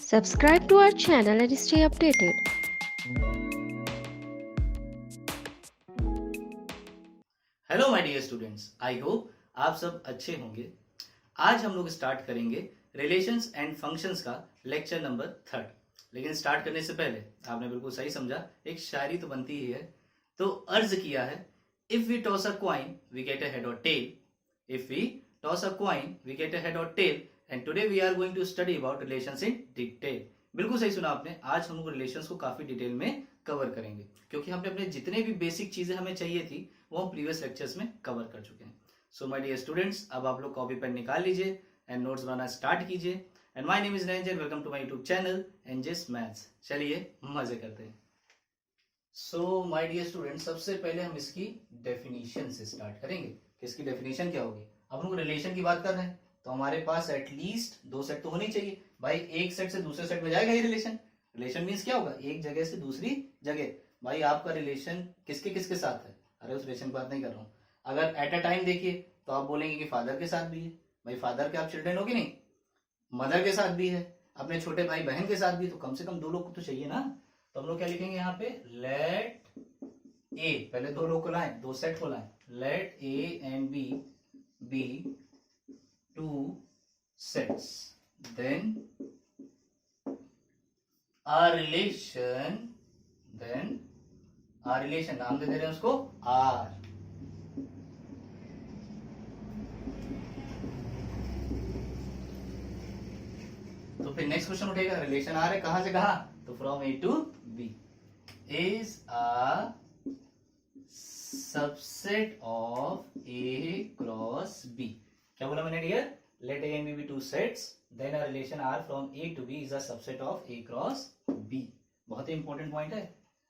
Subscribe to our channel and stay updated. Hello my dear students, I hope आप सब अच्छे होंगे। आज हम लोग स्टार्ट करेंगे रिलेशंस एंड फंक्शंस का लेक्चर नंबर 3। लेकिन स्टार्ट करने से पहले आपने बिल्कुल सही समझा, एक शायरी तो बनती ही है। तो अर्ज किया है, if we toss a coin we get a head और tail, if we toss a coin we get a head और tail, and today we are going to study about relations in detail. बिल्कुल सही सुना आपने। आज हम लोग relations को काफी डिटेल में कवर करेंगे, क्योंकि हमने अपने जितने भी बेसिक चीजें हमें चाहिए थी वो हम प्रीवियस लेक्चर्स में कवर कर चुके हैं। सो माय डियर स्टूडेंट्स, अब आप लोग कॉपी पेन निकाल लीजिए एंड नोट्स बनाना स्टार्ट कीजिए। And my name is Ranjan, welcome to my YouTube channel NJS maths. चलिए मजे करते हैं। सो माय डियर स्टूडेंट्स, सबसे पहले हम इसकी डेफिनेशन से स्टार्ट करेंगे कि इसकी डेफिनेशन क्या होगी। अब हम लोग रिलेशन की बात कर रहे हैं तो हमारे पास एटलीस्ट 2 सेट तो होने चाहिए भाई। एक सेट से दूसरे सेट में जाएगा ये रिलेशन। रिलेशन मीन्स क्या होगा, एक जगह से दूसरी जगह। भाई आपका रिलेशन किसके किसके साथ है? अरे उस रिलेशन की बात नहीं कर रहा हूँ। अगर एट अ टाइम देखिए तो आप बोलेंगे कि फादर के साथ भी है। भाई फादर के आप चिल्ड्रन हो कि नहीं, मदर के साथ भी है, अपने छोटे भाई बहन के साथ भी, तो कम से कम 2 लोग तो चाहिए ना। तो हम लोग क्या लिखेंगे यहाँ पे, लेट ए, पहले 2 लोग को लाएं, 2 सेट को लाएं। Let A and B 2 sets, then our relation, नाम दे दे रहे हैं उसको R। तो फिर नेक्स्ट क्वेश्चन उठेगा, रिलेशन R है कहां से कहां, तो from A to B is a subset of A cross B। क्या बोला मैंने dear? Let A and B be 2 sets, then a relation R from A to B is a subset of A cross B। बहुत ही important point है।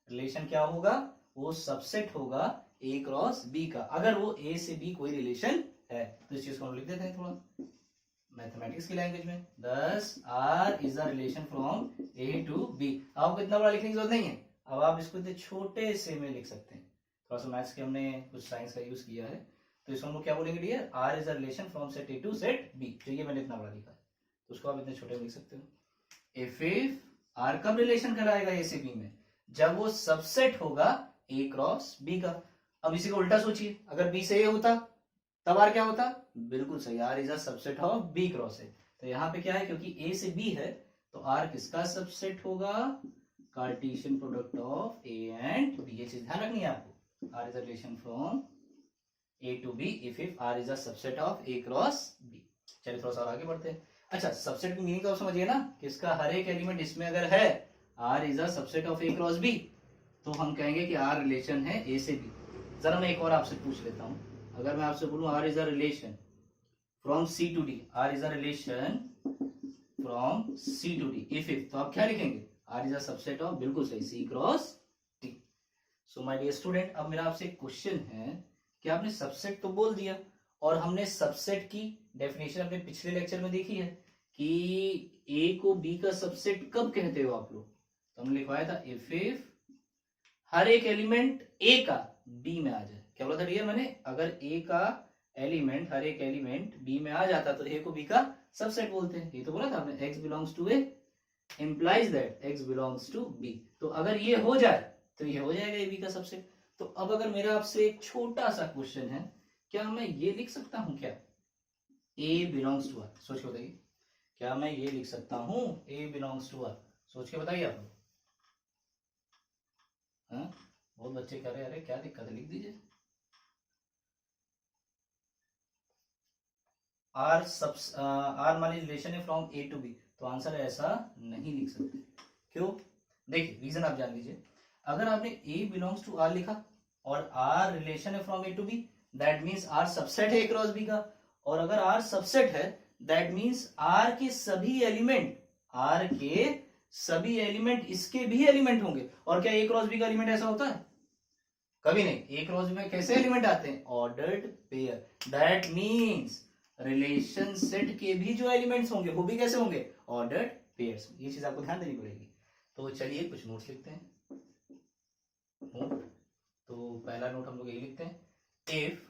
Relation क्या होगा, वो subset होगा A cross B का, अगर वो A से B कोई रिलेशन है। तो इस चीज को हम लिख देते हैं थोड़ा मैथमेटिक्स की लैंग्वेज में। Thus R is a relation from A to B। आपको इतना बड़ा लिखने की जरूरत नहीं है, अब आप इसको इतने छोटे से में लिख सकते हैं। थोड़ा सा मैथ्स के हमने कुछ साइंस का यूज किया है, तो इसको हम लोग क्या बोलेंगे dear, R is a relation from set A to set B. जो ये मैंने इतना बड़ा लिखा है तो उसको आप इतने छोटे में लिख सकते हो। इफ आर कब रिलेशन कराएगा ए से बी में, जब वो सबसेट होगा ए क्रॉस बी का। अब इसी को उल्टा सोचिए, अगर बी से ए होता तब आर क्या होता? बिल्कुल सही, R is a subset of B cross A. तो यहाँ पे क्या है, क्योंकि ए से बी है तो आर किसका सबसेट होगा, Cartesian product of A and B. ये चीज ध्यान रखनी है आपको। R is a relation from A to B if R is a subset of A cross B। चलिए थोड़ा सा और आगे बढ़ते हैं। अच्छा, सबसेट की मीनिंग तो आप समझिए ना, कि इसका हर एक एलिमेंट इसमें अगर है R is a subset of A cross B, तो हम कहेंगे कि R रिलेशन है A से B। जरा मैं एक और आपसे पूछ लेता हूं, अगर मैं आपसे बोलूं R is a relation from C to D, R is a relation from C to D if तो आप क्या लिखेंगे, R is a subset of, बिल्कुल सही, C cross D। So my dear student, अब मेरा आपसे एक क्वेश्चन है कि आपने सबसेट तो बोल दिया, और हमने सबसेट की डेफिनेशन अपने पिछले लेक्चर में देखी है कि ए को बी का सबसेट कब कहते हो आप लोग। तो हमने लिखवाया था इफ हर एक एलिमेंट ए का बी में आ जाए। क्या बोला था डियर मैंने, अगर ए का एलिमेंट, हर एक एलिमेंट बी में आ जाता तो ए को बी का सबसेट बोलते हैं। ये तो बोला था आपने, X belongs to A implies that X belongs to B. तो अगर ये हो जाए तो ये हो जाएगा ए बी का सबसेट। तो अब अगर मेरा आपसे एक छोटा सा क्वेश्चन है, क्या मैं ये लिख सकता हूं क्या, ए बिलोंग्स टू आर? सोच के बताइए, क्या मैं ये लिख सकता हूं ए बिलोंग्स टू आर? सोच के बताइए आप लोग। हाँ, बहुत बच्चे कह रहे हैं अरे क्या दिक्कत है, लिख दीजिए। आर मानी रिलेशन है फ्रॉम ए टू बी, तो आंसर है ऐसा नहीं लिख सकते। क्यों? देखिए रीजन आप जान लीजिए। अगर आपने ए बिलोंग्स टू आर लिखा और आर रिलेशन है from A to B, that means R subset है ए क्रॉस बी का। और अगर आर सबसेट है दैट मीन्स आर के सभी एलिमेंट इसके भी एलिमेंट होंगे। और क्या ए क्रॉस बी का एलिमेंट ऐसा होता है? कभी नहीं। ए क्रॉस बी में कैसे एलिमेंट आते हैं? Ordered pair. That means relation set के भी जो एलिमेंट्स होंगे वो भी कैसे होंगे? Ordered pairs. ये चीज आपको ध्यान देनी पड़ेगी। तो चलिए कुछ नोट्स लिखते हैं। नोट, तो पहला नोट हम लोग यही लिखते हैं, इफ,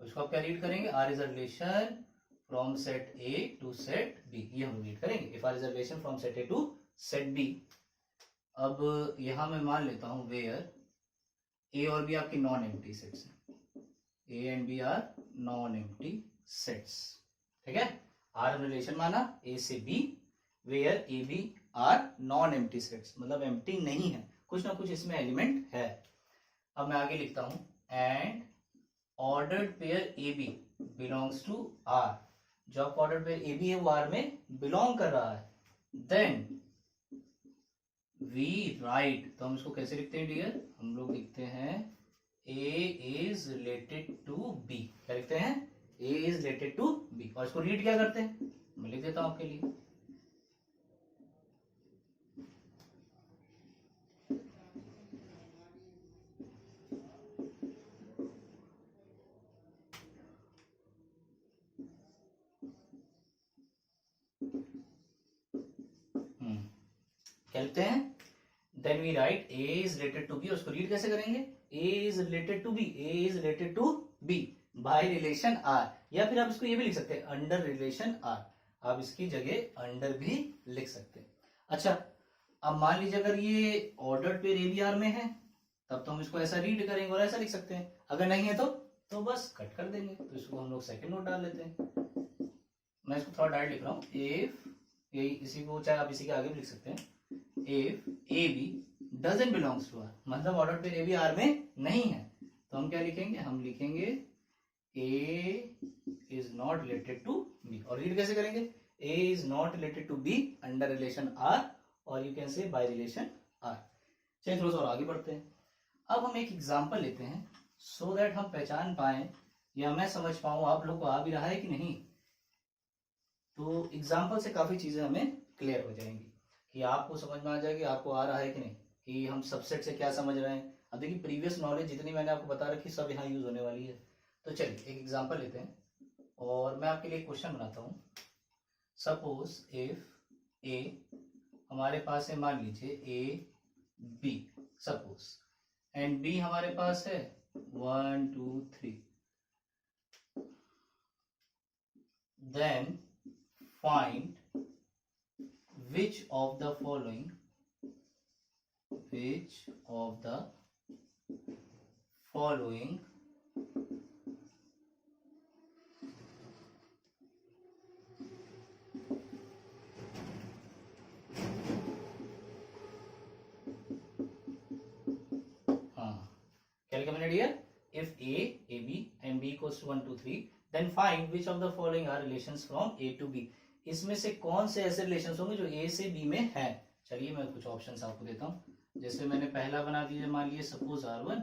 उसको आप क्या रीड करेंगे, R is a relation from set A to set B, ये हम रीड करेंगे। If R is a relation from set A to set B. अब यहां मैं मान लेता हूं वेयर ए और बी आपकी नॉन एम्प्टी सेट्स हैं, A and B are non empty sets, ठीक है। आर रिलेशन माना ए से B, where A B are non empty sets, मतलब एम्प्टी नहीं है, कुछ ना कुछ इसमें एलिमेंट है। अब मैं आगे लिखता हूं and ordered pair A B belongs to R, जो आपका ऑर्डर्ड पेयर ए बी है वो आर में बिलोंग कर रहा है, देन वी राइट, तो हम इसको कैसे लिखते हैं डियर, हम लोग लिखते हैं ए इज रिलेटेड टू बी। क्या लिखते हैं, ए इज रिलेटेड टू बी, और इसको रीड क्या करते हैं, मैं लिख देता हूं आपके लिए। क्या लिखते हैं, then we write A is related to B, उसको रीड कैसे करेंगे, A is related to B, A is related to B by relation R, या फिर आप इसको ये भी लिख सकते हैं अंडर रिलेशन आर, आप इसकी जगह अंडर भी लिख सकते हैं। अच्छा, अब मान लीजिए अगर ये ordered pair A B R में है, तब तो हम इसको ऐसा रीड करेंगे और ऐसा लिख सकते हैं, अगर नहीं है तो बस कट कर देंगे, तो इसको हम लोग सेकंड नोट डाल लेते हैं। मैं इसको थोड़ा डायरेक्ट लिख रहा हूँ, इफ यही इसी को चाहे आप इसी के आगे भी लिख सकते हैं, if A B doesn't belongs to R, मतलब order pair A B R में नहीं है, तो हम क्या लिखेंगे, हम लिखेंगे A is not related to B, और रीड कैसे करेंगे, A is not related to B under relation R, और you can say by relation R. चलिए थोड़ा सा और आगे बढ़ते हैं। अब हम एक एग्जांपल लेते हैं सो दैट हम पहचान पाए या मैं समझ पाऊं आप लोग को आ भी रहा है कि नहीं, तो एग्जाम्पल से काफी चीजें हमें क्लियर हो जाएंगी कि आपको समझ में आ जाएगी आपको आ रहा है कि नहीं, कि हम सबसेट से क्या समझ रहे हैं। अब देखिए प्रीवियस नॉलेज जितनी मैंने आपको बता रखी सब यहाँ यूज होने वाली है। तो चलिए एक एग्जांपल लेते हैं और मैं आपके लिए क्वेश्चन बनाता हूँ। सपोज इफ ए हमारे पास है, मान लीजिए A B suppose, and B हमारे पास है 1 2 3, then find which of the following क्या लिखा मैंने dear, if A B and B equals to 1 2 3, then find which of the following are relations from A to B, इसमें से कौन से ऐसे रिलेशंस होंगे जो ए से बी में है। चलिए मैं कुछ ऑप्शंस आपको देता हूँ, जैसे मैंने पहला बना दिया, मान लीजिए सपोज R1,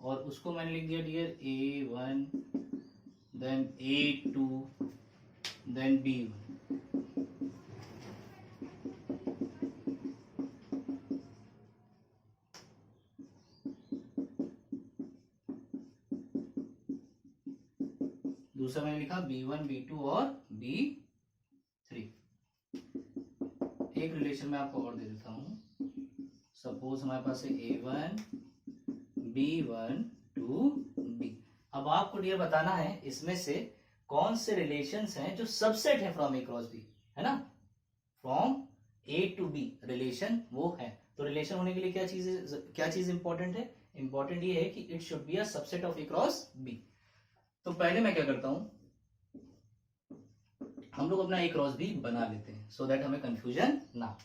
और उसको मैंने लिख दिया dear A1, then A2, then B1। दूसरा मैंने लिखा B1, B2 और B3। एक रिलेशन में आपको और दे देता हूं, सपोज हमारे पास है A1, B1 to B। अब आपको डियर बताना है इसमें से कौन से रिलेशंस हैं जो सबसेट है फ्रॉम ए क्रॉस बी, है ना, from A to B relation वो है। तो रिलेशन होने के लिए क्या चीज इंपॉर्टेंट है, इंपॉर्टेंट ये है कि it should be a subset of A cross B. तो पहले मैं क्या करता हूं, हम लोग अपना ए क्रॉस बी बना लेते हैं सो दैट हमें कंफ्यूजन ना।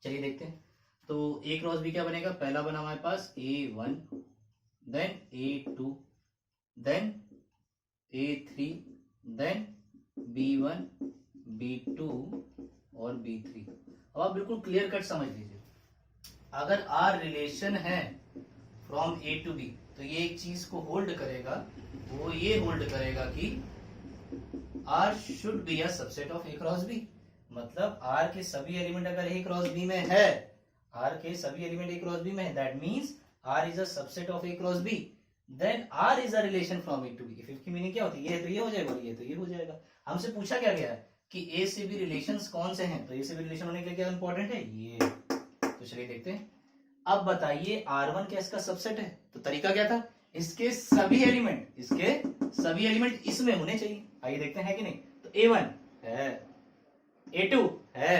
चलिए देखते हैं, तो ए क्रॉस बी क्या बनेगा, पहला बना हमारे पास A1, then A2, then A3, then B1, B2 और B3। अब आप बिल्कुल क्लियर कट समझ लीजिए, अगर आर रिलेशन है फ्रॉम ए टू बी तो ये एक चीज को होल्ड करेगा, वो ये होल्ड करेगा कि R should be a subset of A cross B, मतलब आर के सभी एलिमेंट अगर ए क्रॉस बी में है, आर के सभी एलिमेंट ए क्रॉस बी में है, that means R is a subset of A cross B, then R is a relation from A to B. If की मीनिंग क्या होती है, ये है तो ये हो जाएगा और ये तो ये हो जाएगा। हमसे पूछा क्या गया है कि ए से बी रिलेशंस कौन से हैं, तो ए से बी रिलेशन होने के लिए क्या इंपॉर्टेंट है, ये। तो चलिए देखते हैं। अब बताइए R1 क्या इसका सबसेट है, तो तरीका क्या था, इसके सभी एलिमेंट इसमें होने चाहिए। आइए देखते हैं है कि नहीं। तो A1 है, A2 है,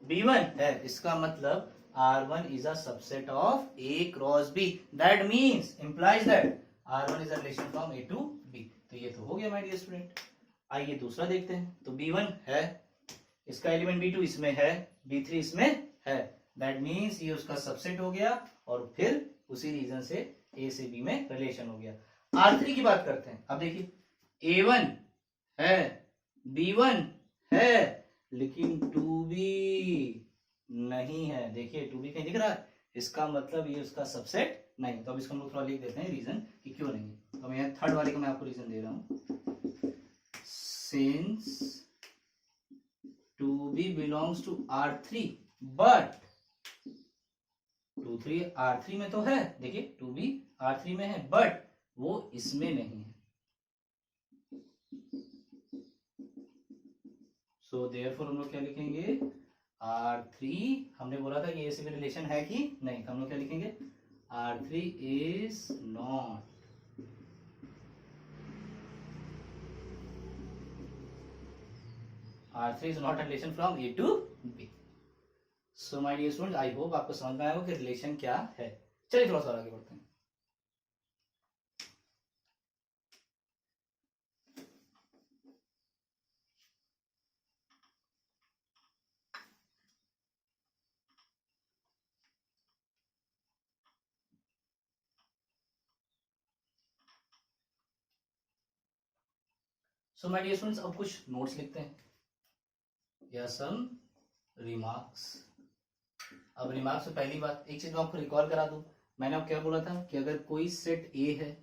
B1 है, इसका मतलब R1 is a subset of A cross B. That means implies that R1 is a relation from A to B. तो ये तो हो गया माय डियर स्टूडेंट। आइए दूसरा देखते हैं। तो B1 है, इसका एलिमेंट B2 इसमें है, B3 इसमें है, दैट मीन्स ये उसका सबसेट हो गया और फिर उसी रीजन से A से B में रिलेशन हो गया। R3 की बात करते हैं। अब देखिए A1 है, B1 है, लेकिन 2B नहीं है। देखिए 2B कहीं दिख रहा है, इसका मतलब ये उसका सबसेट नहीं। तो अब इसको हम लोग थोड़ा लिख देते हैं रीजन कि क्यों नहीं है। तो मैं यहाँ थर्ड वाले का मैं आपको रीजन दे रहा हूं। Since 2B belongs to R3 but 2 3 R3 में तो है, देखिए 2B R3 में है बट वो इसमें नहीं है। सो देयरफॉर हम लोग क्या लिखेंगे, R3, हमने बोला था कि A से भी रिलेशन है कि नहीं, तो हम लोग क्या लिखेंगे, R3 is not R3 is not a relation from A to B. So my dear students, I hope आपको समझ में आया हो कि रिलेशन क्या है। चलिए थोड़ा सा आगे बढ़ते हैं। सो माय डियर स्टूडेंट्स, अब कुछ नोट्स लिखते हैं या सम रिमार्क्स। अब रिमार्क्स में पहली बात, एक चीज मैं आपको रिकॉल करा दूं। मैंने आपको क्या बोला था कि अगर कोई सेट ए है,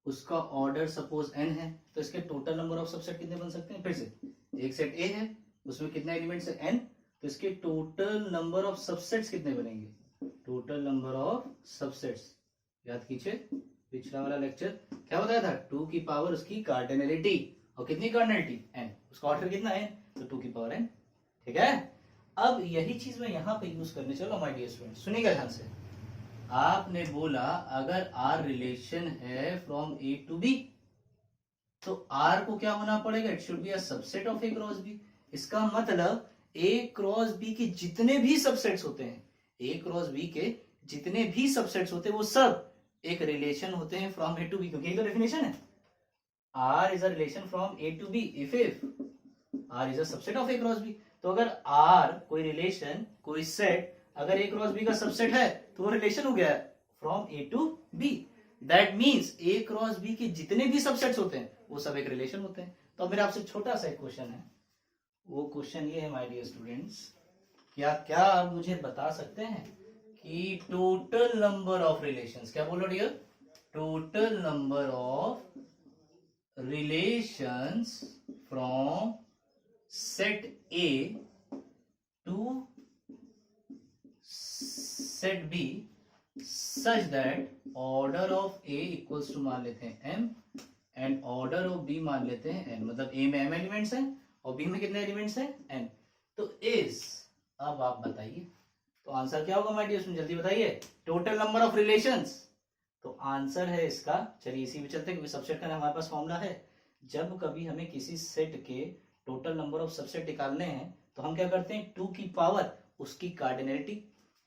उसका ऑर्डर सपोज n है, तो इसके टोटल नंबर ऑफ सबसेट कितने बन सकते हैं। फिर से, एक सेट ए है, उसमें कितने एलिमेंट्स है n, तो इसके टोटल नंबर ऑफ सबसेट्स कितने बनेंगे, टोटल नंबर ऑफ सबसेट्स। याद कीजिए पिछला वाला लेक्चर क्या बताया था, 2 की पावर उसकी कार्डिनलिटी, और कितनी कार्डिनलिटी n, उसका ऑर्डर कितना है, तो 2 की पावर n। ठीक है, अब यही चीज मैं यहाँ पे यूज करने चलो माय डियर स्टूडेंट। सुनिएगा ध्यान से। आपने बोला अगर R रिलेशन है फ्रॉम A टू B, तो R को क्या होना पड़ेगा, it should be a subset of A cross B। इसका मतलब A क्रॉस B के जितने भी सबसेट्स होते हैं, A क्रॉस B के जितने भी सबसेट्स होते हैं, वो सब एक रिलेशन होते हैं फ्रॉम A टू B, क्योंकि तो डेफिनेशन है, R is a relation from A to B if R is a subset of A cross B। तो अगर R कोई रिलेशन, कोई सेट अगर A क्रॉस B का सबसेट है, तो वो रिलेशन हो गया from A to B। That means A cross B के जितने भी सबसेट्स होते हैं वो सब एक रिलेशन होते हैं। तो अब मेरा आपसे छोटा सा एक क्वेश्चन है, वो क्वेश्चन ये है माय डियर स्टूडेंट्स, क्या आप मुझे बता सकते हैं कि टोटल नंबर ऑफ रिलेशंस, क्या बोलो dear, total number of relations from set A to set B such that order of A equals to मान लेते हैं m and order of B मान लेते हैं n, मतलब A में m एलिमेंट्स हैं और B में कितने एलिमेंट्स हैं, n। तो इस, अब आप बताइए तो आंसर क्या होगा माय डियर स्टूडेंट, जल्दी बताइए, टोटल नंबर ऑफ रिलेशंस। तो आंसर है इसका, चलिए इसी में चलते हैं क्योंकि सबसेट का हमारे पास फॉर्मूला है। जब कभी हमें किसी सेट के टोटल नंबर ऑफ सबसेट निकालने हैं तो हम क्या करते हैं, 2 की पावर उसकी कार्डिनलिटी।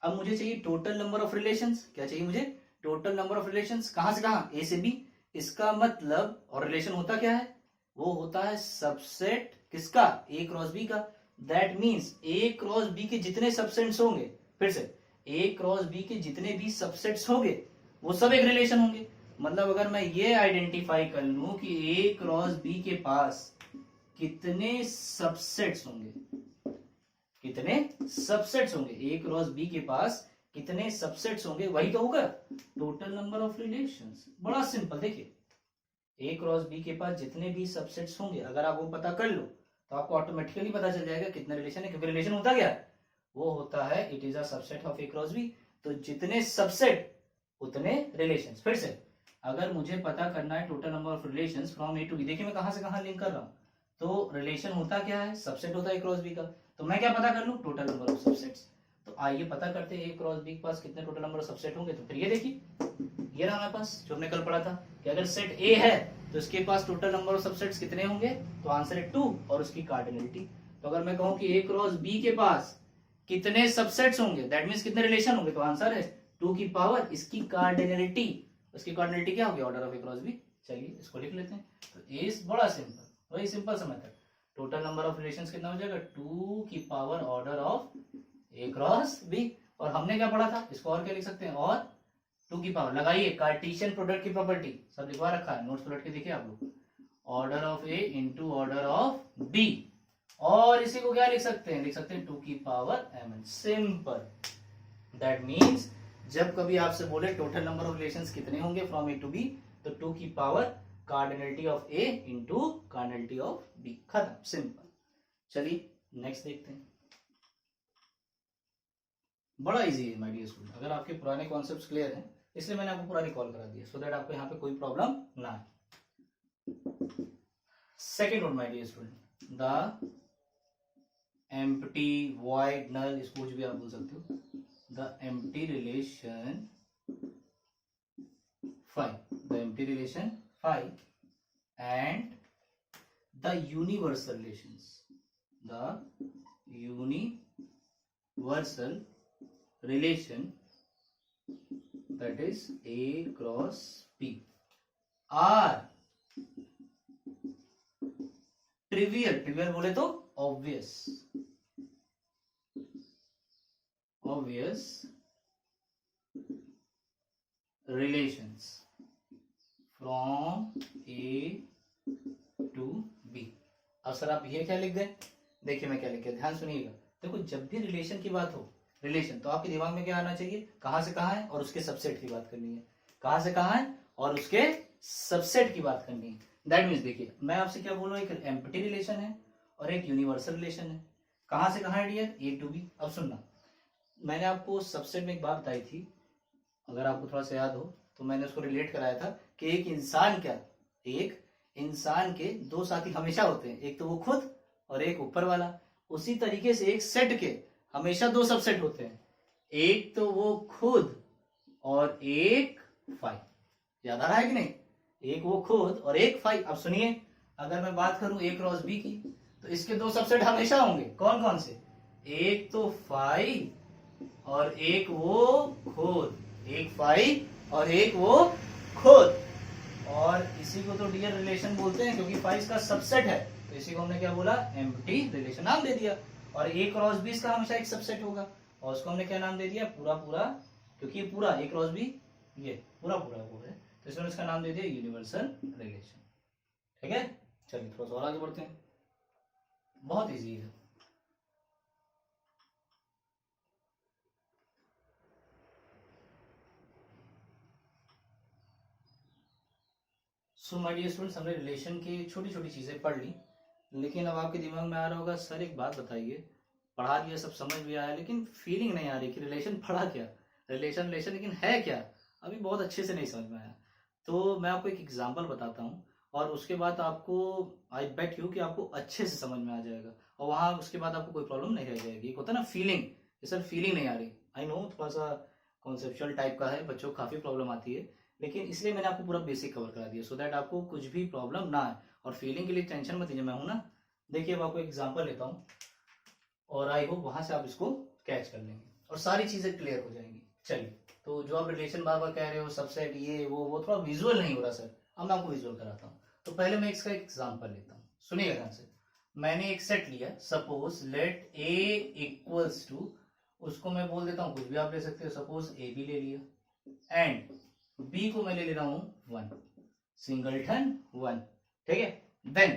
अब मुझे चाहिए टोटल नंबर ऑफ रिलेशंस, क्या चाहिए मुझे, टोटल नंबर ऑफ रिलेशंस, कहां से कहां, ए से बी। इसका मतलब, और रिलेशन होता क्या है, वो होता है सबसेट किसका, ए क्रॉस बी का। That means A cross B के जितने सबसेट्स होंगे, फिर से ए क्रॉस बी के जितने भी सबसेट्स होंगे वो सब एक रिलेशन होंगे। मतलब अगर मैं ये आइडेंटिफाई कर लूं कि ए क्रॉस बी के पास कितने सबसेट्स होंगे, कितने सबसेट्स होंगे, ए क्रॉस बी के पास कितने सबसेट्स होंगे, वही तो होगा टोटल नंबर ऑफ रिलेशंस। बड़ा सिंपल, देखिए ए क्रॉस बी के पास जितने भी सबसेट्स होंगे अगर आप वो पता कर लो तो आपको ऑटोमेटिकली पता चल जाएगा कितने रिलेशन है, क्योंकि रिलेशन होता क्या, वो होता है it is a subset of A cross B. तो जितने सबसेट उतने रिलेशंस। फिर से अगर मुझे पता करना है total number of relations from A to B, देखिए मैं कहां से कहां लिंक कर रहा हूं, तो रिलेशन होता क्या है, सबसेट होता है ए क्रॉस बी का। तो मैं क्या पता कर लूं, टोटल नंबर ऑफ सबसेट्स। तो आइए पता करते हैं ए क्रॉस बी के पास कितने टोटल नंबर ऑफ सबसेट होंगे। तो फिर ये देखिए, ये रहा हमारे पास जो हमने कल पढ़ा था कि अगर सेट ए है तो इसके पास टोटल नंबर ऑफ सबसेट्स कितने होंगे, तो आंसर है 2 और उसकी कार्डिनलिटी। तो अगर मैं कहूं कि A क्रॉस B के पास कितने सबसेट्स होंगे, दैट मींस कितने रिलेशन होंगे, तो आंसर है 2 की पावर इसकी कार्डिनलिटी। उसकी कार्डिनलिटी क्या होगी, order of A cross B। चलिए इसको लिख लेते हैं। तो A बड़ा सिंपल, वही सिंपल सा method, total number of relations कितना हो जाएगा, 2 की power order of A cross B। और हमने क्या पढ़ा था, इसको और क्या लिख सकते हैं, और 2 की पावर लगाइए, कार्टेशियन प्रोडक्ट की प्रॉपर्टी सब लिखवा रखा है, नोट्स पलट के देखिए आप लोग, order of A into order of B। और इसी को क्या लिख सकते हैं, लिख सकते हैं 2 की power mn, simple. That means जब कभी आपसे बोले टोटल नंबर ऑफ रिलेशंस कितने होंगे फ्रॉम A टू B, तो 2 की power cardinality of A into cardinality of B, खत्म, सिंपल। चलिए नेक्स्ट देखते हैं। बड़ा इजी है माय डियर स्टूडेंट, अगर आपके पुराने कॉन्सेप्ट्स क्लियर हैं, इसलिए मैंने आपको पूरा रिकॉल करा दिया, सो दैट आपको यहाँ पे कोई प्रॉब्लम ना आए। Second one my dear student, the empty, void, null, इसको कुछ भी आप बोल सकते हो, the empty relation phi and the universal relations, that is A cross B are trivial बोले तो obvious relations from A to B। अब सर आप ये क्या लिख दें, देखिए मैं क्या लिख दिया, ध्यान सुनिएगा। देखो जब भी रिलेशन की बात हो, रिलेशन, तो आपके दिमाग में क्या आना चाहिए, कहां से कहां है और उसके सबसेट की बात करनी है, कहां से कहां है और उसके सबसेट की बात करनी है। दैट मीन्स देखिए मैं आपसे क्या बोल रहा हूं, एक एम्प्टी रिलेशन है और एक यूनिवर्सल रिलेशन है। कहां से कहां है डियर, ए टू बी। अब सुनना, मैंने आपको सबसेट में एक बात बताई थी, अगर आपको थोड़ा सा याद हो तो मैंने उसको रिलेट कराया था कि एक इंसान के दो साथी हमेशा होते हैं, एक तो वो खुद और एक ऊपर वाला। उसी तरीके से एक सेट के हमेशा दो सबसेट होते हैं, एक तो वो खुद और एक फाई। याद आ रहा है कि नहीं, एक वो खुद और एक फाई। अब सुनिए, अगर मैं बात करूं ए क्रॉस बी की, तो इसके दो सबसेट हमेशा होंगे, कौन कौन से, एक तो फाई और एक वो खुद, एक फाई और एक वो खुद। और इसी को तो डियर रिलेशन बोलते हैं, क्योंकि फाई इसका सबसेट है, तो इसी को हमने क्या बोला, एम्प्टी रिलेशन नाम दे दिया। और ए क्रॉस बी इसका हमेशा एक सबसेट होगा, और उसको हमने क्या नाम दे दिया, पूरा पूरा, क्योंकि ये पूरा ए क्रॉस बी ये पूरा पूरा वो है, तो इसमें इसका नाम दे दिया यूनिवर्सल रिलेशन। ठीक है, चलिए थोड़ा सा और आगे बढ़ते हैं, बहुत इजी है। सो माय डियर स्टूडेंट्स, हमने रिलेशन की छोटी छोटी चीजें पढ़ ली, लेकिन अब आपके दिमाग में आ रहा होगा, सर एक बात बताइए, पढ़ा दिया, सब समझ भी आया, लेकिन फीलिंग नहीं आ रही कि रिलेशन पढ़ा क्या, रिलेशन लेकिन है क्या, अभी बहुत अच्छे से नहीं समझ में आया। तो मैं आपको एक एग्जांपल बताता हूँ, और उसके बाद आपको, आई बेट यू कि आपको अच्छे से समझ में आ जाएगा, और वहां उसके बाद आपको कोई प्रॉब्लम नहीं रह जाएगी। एक होता है ना फीलिंग, सर फीलिंग नहीं आ रही, आई नो थोड़ा सा कॉन्सेप्चुअल टाइप का है, बच्चों को काफी प्रॉब्लम आती है, लेकिन इसलिए मैंने आपको पूरा बेसिक कवर करा दिया, सो दैट आपको कुछ भी प्रॉब्लम ना आए। और फीलिंग के लिए टेंशन मत लीजिए, मैं हूं ना। देखिए अब आपको एग्जांपल लेता हूं, और आई होप वहां से आप इसको कैच कर लेंगे और सारी चीजें क्लियर हो जाएंगी। चलिए, तो जो आप रिलेशन बार बार कह रहे हो, सबसेट ये वो थोड़ा विजुअल नहीं हो रहा सर, अब मैं आपको विजुअल कराता हूँ। तो पहले मैं इसका एग्जांपल लेता हूँ, सुनिएगा ध्यान से। मैंने एक सेट लिया, suppose let A equals to, उसको मैं बोल देता हूँ कुछ भी आप ले सकते हो, सपोज ए बी ले लिया, एंड बी को मैं ले ले रहा हूं 1, सिंगलटन 1, ठीक है। देन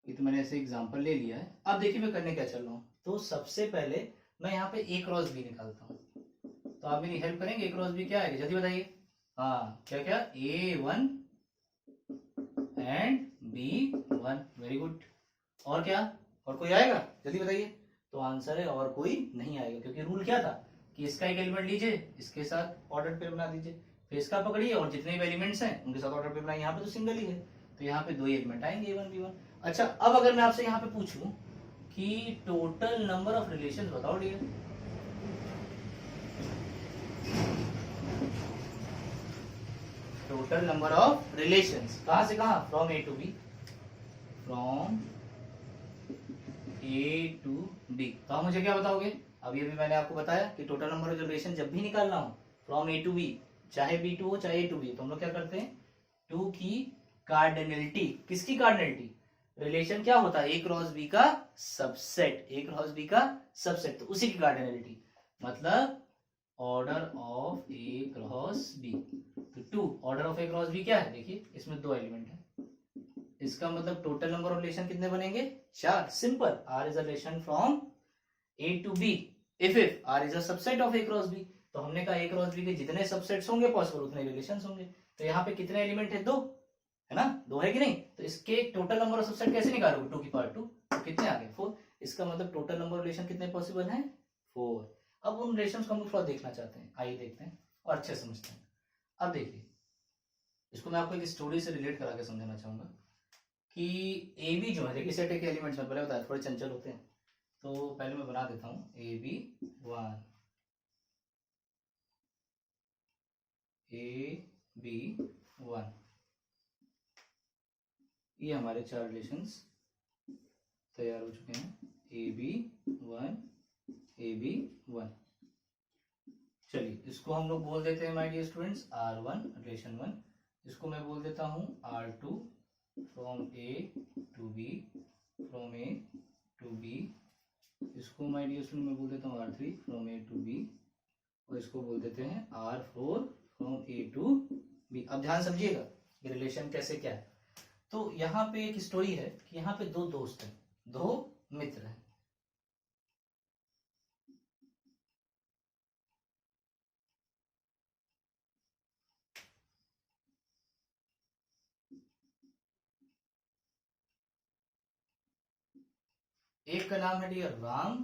ये तो मैंने ऐसे एग्जांपल ले लिया है। अब देखिए मैं करने क्या चल रहा हूं, तो सबसे पहले मैं यहाँ पे ए क्रॉस बी निकालता हूं, तो आप मेरी हेल्प करेंगे, ए क्रॉस बी क्या है, जल्दी बताइए। हाँ, क्या क्या, A1 and B1, very good. और क्या, और कोई आएगा, जल्दी बताइए। तो आंसर है और कोई नहीं आएगा, क्योंकि रूल क्या था कि इसका एक एलिमेंट लीजिए, इसके साथ ऑर्डर पेयर बना दीजिए, फिर इसका पकड़िए और जितने भी एलिमेंट्स हैं उनके साथ ऑर्डर पेयर बनाइए। यहाँ पे तो सिंगल ही है, तो यहाँ पे दो एलिमेंट आएंगे, A1 B1। अच्छा, अब अगर मैं आपसे यहाँ पे पूछूं कि टोटल नंबर ऑफ रिलेशंस बताओ dear, total number of relations. कहां से कहां? From A to B, from A to B. तो आप मुझे क्या बताओगे? अभी अभी मैंने आपको बताया कि टोटल नंबर ऑफ रिलेशन जब भी निकालना हो फ्रॉम ए टू बी, चाहे बी टू हो चाहे ए टू बी, तो हम लोग क्या करते हैं? टू की कार्डिनलिटी। किसकी कार्डिनलिटी? रिलेशन क्या होता है? ए क्रॉस बी का सबसेट, ए क्रॉस बी का सबसेट, तो उसी की कार्डिनलिटी, मतलब order of A cross B. तो two order of A cross B क्या है? देखिए इसमें दो एलिमेंट है, इसका मतलब टोटल नंबर ऑफ रिलेशन कितने बनेंगे? 4। Simple, R is a relation from A to B if R is a subset of A cross B. तो हमने कहा ए क्रॉस बी के जितने सबसेट्स होंगे पॉसिबल उतने रिलेशंस होंगे। तो यहाँ पे कितने एलिमेंट है? 2 है ना, 2 है कि नहीं? तो इसके टोटल नंबर ऑफ सबसेट कैसे निकालोगे? 2 की पावर 2, तो कितने आ गए? 4। इसका मतलब टोटल नंबर ऑफ रिलेशन कितने पॉसिबल हैं? 4। अब उन रिलेशंस को हम लोग थोड़ा देखना चाहते हैं, आइए देखते हैं और अच्छे समझते हैं। अब देखिए, इसको मैं आपको एक स्टोरी से रिलेट करा के समझाना चाहूंगा कि ए बी जो है, देखिए सेट के एलिमेंट्स में पहले बताया थोड़े चंचल होते हैं, तो पहले मैं बना देता हूं ए बी 1, ए बी 1, ये हमारे 4 रिलेशंस तैयार हो चुके हैं। A B 1, A B 1। चलिए इसको हम लोग बोल देते हैं my dear students R1 relation 1। इसको मैं बोल देता हूं R2 from A to B, from A to B. इसको माय डियर स्टूडेंट मैं बोल देता हूं R3 from A to B, और इसको बोल देते हैं R4 from A to B. अब ध्यान समझिएगा ये रिलेशन कैसे क्या है। तो यहाँ पे एक स्टोरी है कि यहाँ पे 2 दोस्त हैं, 2 मित्र हैं। एक का नाम है डियर राम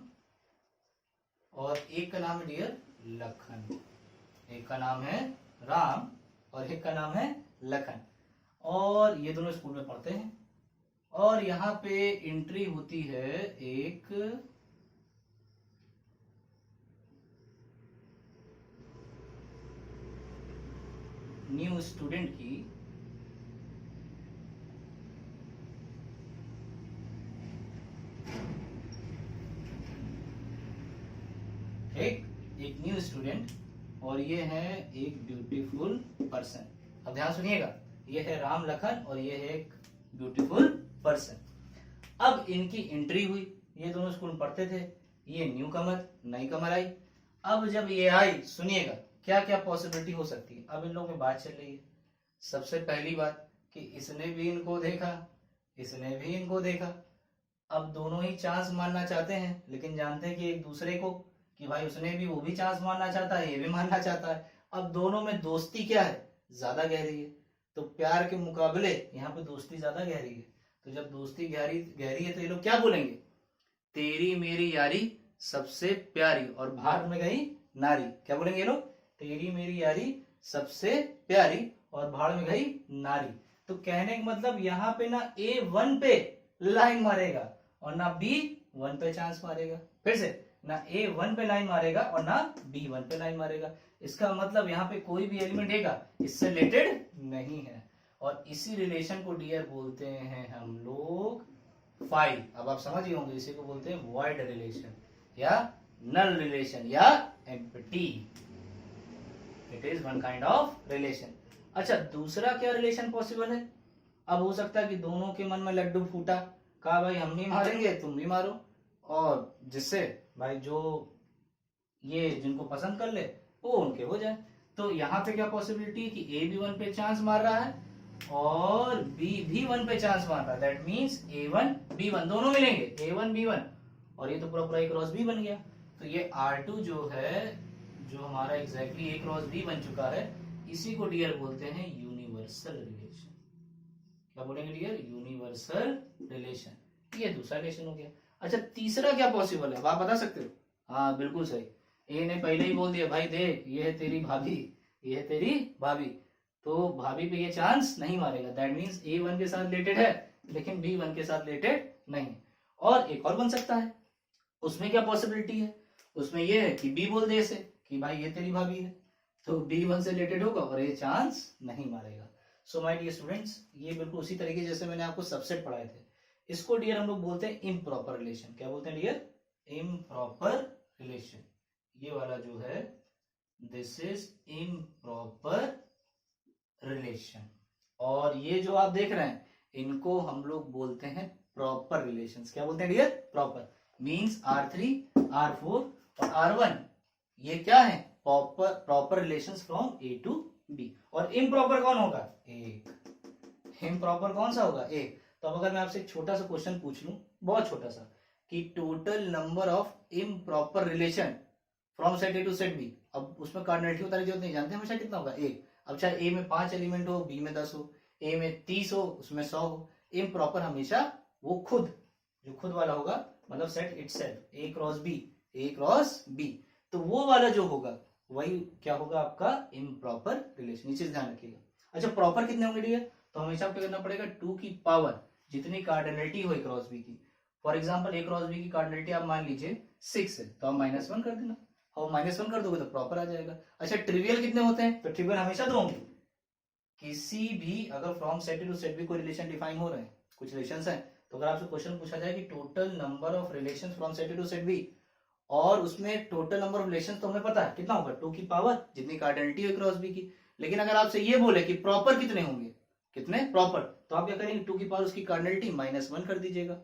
और एक का नाम है डियर लखन। एक का नाम है राम और एक का नाम है लखन, और ये दोनों स्कूल में पढ़ते हैं। और यहाँ पे एंट्री होती है एक न्यू स्टूडेंट की, एक न्यू स्टूडेंट, और ये है एक ब्यूटीफुल पर्सन। अब ध्यान सुनिएगा, ये है राम लखन और ये है एक ब्यूटीफुल पर्सन। अब इनकी एंट्री हुई, ये दोनों स्कूल में पढ़ते थे, ये न्यू कमर, नई कमर आई। अब जब ये आई, सुनिएगा क्या क्या पॉसिबिलिटी हो सकती है। अब इन लोगों में बात चल रही है। सबसे पहली बात कि इसने भी इनको देखा, इसने भी इनको देखा। अब दोनों ही चांस मारना चाहते हैं, लेकिन जानते हैं कि एक दूसरे को, कि भाई उसने भी, वो भी चांस मारना चाहता है, ये भी मारना चाहता है। अब दोनों में दोस्ती क्या है? ज्यादा गहरी है। तो प्यार के मुकाबले यहाँ पे दोस्ती ज्यादा गहरी है। तो जब दोस्ती गहरी गहरी है तो ये लोग क्या बोलेंगे? तेरी मेरी यारी सबसे प्यारी, और भाड़ में गई नारी। क्या बोलेंगे ये लोग? तेरी मेरी यारी सबसे प्यारी और भाड़ में गई नारी। तो कहने का मतलब यहाँ पे ना A1 पे लाइन मारेगा और ना B1 पे चांस मारेगा। फिर से, ना A1 पे लाइन मारेगा और ना B1 पे लाइन मारेगा। इसका मतलब यहाँ पे कोई भी एलिमेंट है इससे रिलेटेड नहीं है, और इसी रिलेशन को डियर बोलते हैं हम लोग फाइल। अब आप समझ ही होंगे, इसी को बोलते हैं वॉइड रिलेशन या नल रिलेशन या empty. It is one kind of relation. अच्छा, दूसरा क्या रिलेशन पॉसिबल है? अब हो सकता है कि दोनों के मन में लड्डू फूटा, कहा भाई हम भी मारेंगे तुम भी मारो, और जिससे भाई जो ये जिनको पसंद कर ले वो उनके हो जाए। तो यहाँ पे क्या पॉसिबिलिटी है कि ए भी 1 पे चांस मार रहा है और बी भी 1 पे चांस मार रहा है। दैट मींस A1 B1 दोनों मिलेंगे, A1 B1, और ये तो पूरा पूरा A क्रॉस B बन गया। तो ये R2 जो है, जो हमारा एग्जैक्टली A क्रॉस B बन चुका है, इसी को डियर बोलते हैं यूनिवर्सल रिलेशन। क्या बोलेंगे डियर? Universal relation. ये दूसरा रिलेशन हो गया। अच्छा, तीसरा क्या पॉसिबल है? आप बता सकते हो? हाँ बिल्कुल सही, ए ने पहले ही बोल दिया भाई देख ये है तेरी भाभी, ये है तेरी भाभी, तो भाभी पे ये चांस नहीं मारेगा। दैट मींस A1 के साथ रिलेटेड है लेकिन B1 के साथ रिलेटेड नहीं। और एक और बन सकता है, उसमें क्या पॉसिबिलिटी है? उसमें ये है कि B बोल दे इसे कि भाई ये तेरी भाभी है, तो बी 1 से रिलेटेड होगा और ये चांस नहीं मारेगा। सो माय डियर स्टूडेंट्स, ये बिल्कुल उसी तरीके जैसे मैंने आपको सबसेट पढ़ाए थे। इसको डियर हम लोग बोलते हैं इम्प्रॉपर रिलेशन। क्या बोलते हैं डियर? Improper relation. ये वाला जो है दिस इज इम्प्रॉपर रिलेशन। और ये जो आप देख रहे हैं इनको हम लोग बोलते हैं प्रॉपर रिलेशंस। क्या बोलते हैं dear? Proper. Means R3, R4 और R1 ये क्या है? Proper relations from A to B। और इम्प्रॉपर कौन होगा? एक। इम्प्रॉपर कौन सा होगा? एक। तो अब अगर मैं आपसे एक छोटा सा क्वेश्चन पूछ लूं, बहुत छोटा सा, कि total number of improper relation from set A to set B, अब उसमें कार्डिनलिटी बताने की जरूरत नहीं, जानते हैं हमेशा कितना होगा? एक। अब चाहे ए में 5 एलिमेंट हो, बी में 10 हो, ए में 30 हो, उसमें 100 हो, इम्प्रॉपर हमेशा वो खुद, जो खुद वाला होगा, मतलब सेट इटसेल्फ ए क्रॉस बी, ए क्रॉस बी, तो वो वाला जो होगा वही क्या होगा? आपका इम्प्रॉपर रिलेशन। ये चीज ध्यान रखिएगा। अच्छा, प्रॉपर कितने होंगे डियर? तो हमेशा आपको करना पड़ेगा 2 की पावर जितनी कार्डिनलिटी हो ए क्रॉस बी की। For example A cross B की कार्डिनलिटी आप मान लीजिए 6 है, तो आप -1 कर देना, और -1 कर दोगे तो प्रॉपर आ जाएगा। अच्छा, ट्रिवियल कितने होते हैं? तो ट्रिवियल हमेशा 2 होंगे। किसी भी अगर फ्रॉम सेट टू सेट भी कोई रिलेशन डिफाइन हो रहे हैं, कुछ रिलेशंस हैं, तो अगर आपसे क्वेश्चन पूछा जाए कि total number of relations from set to set B, और उसमें टोटल नंबर ऑफ रिलेशंस तो हमें पता है कितना होगा? 2 की पावर जितनी कार्डिनलिटी हो क्रॉस बी की। लेकिन अगर आपसे ये बोले कि प्रॉपर कितने होंगे, कितने प्रॉपर, तो आप क्या करेंगे? 2 की पावर उसकी कार्डिनलिटी -1 कर दीजिएगा,